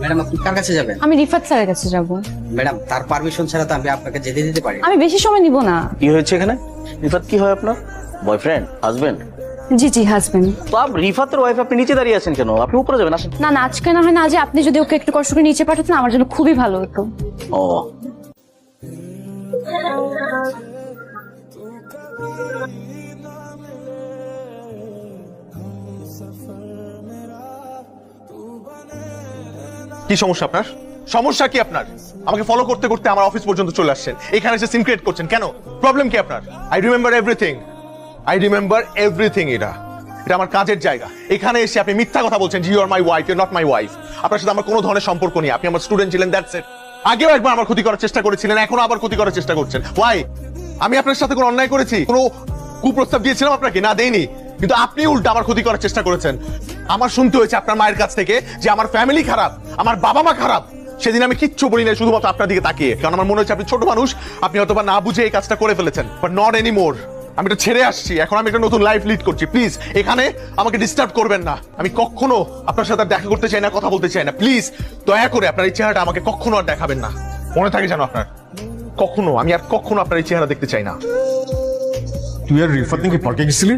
Madam আপনি কার কাছে যাবেন? আমি রিফাত স্যারের কাছে যাব। ম্যাডাম তার পারমিশন ছাড়া তো আমি আপনাকে যেতে দিতে পারি না। আমি বেশি সময় নিব না। কি হয়েছে এখানে? রিফাত কি হয় আপনার? Boyfriend, husband? জি জি হাজবেন্ড। তো রিফাতের ওয়াইফ, আপনি নিচে দাঁড়িয়ে আছেন কেন? আপনি উপরে যাবেন, আসেন। না না আজকে না হয় না, আজ আপনি যদি ওকে একটু কষ্ট করে নিচে পাঠাতেন আমার জন্য খুবই ভালো হতো। ও কি সমস্যা আপনার? সমস্যা কি আপনার? আমাকে ফলো করতে করতে আমার অফিস পর্যন্ত চলে আসছেন, এখানে এসে সিম ক্রিয়েট করছেন কেন? প্রবলেম কি আপনার? I remember everything. এটা আমার কাজের জায়গা। এখানে এসে আপনি মিথ্যা কথা বলছেন যে you are my wife, you are not my wife. আপনার সাথে আমার কোনো ধরনের সম্পর্ক নেই। আপনি আমার স্টুডেন্ট ছিলেন, দ্যাটস ইট। আগেও একবার আমার ক্ষতি করার চেষ্টা করেছিলেন, এখনো আবার ক্ষতি করার চেষ্টা করছেন। ওয়াই? আমি আপনার সাথে কোনো অন্যায় করেছি? কোনো কুপ্রস্তাব দিয়েছিলাম আপনাকে? না, দেইনি। কিন্তু আপনি উল্টা আমার ক্ষতি করার চেষ্টা করেছেন। আমার শুনতে হয়েছে আপনার মায়ের কাছ থেকে যে আমার ফ্যামিলি খারাপ, আমার বাবা মা খারাপ। সেদিন আমি কিচ্ছু বলি না, শুধুমাত্র আপনার দিকে তাকিয়ে, কারণ আমার মনে হচ্ছে আপনি ছোট মানুষ, আপনি হয়তো বা না বুঝে এই কাজটা করে ফেলেছেন। But not anymore. আমি এটা ছেড়ে আসছি, এখন আমি একটা নতুন লাইফ লিড করছি। প্লিজ এখানে আমাকে ডিস্টার্ব করবেন না। আমি কখনো আপনার সাথে আর দেখা করতে চাই না, কথা বলতে চাই না। প্লিজ দয়া করে আপনার এই চেহারাটা আমাকে কখনো আর দেখাবেন না। মনে থাকে যেন আপনার, কখনো, আমি আর কখনো আপনার এই চেহারা দেখতে চাই না। তুই আর রিফাত নাকি পার্কে গেছিলি?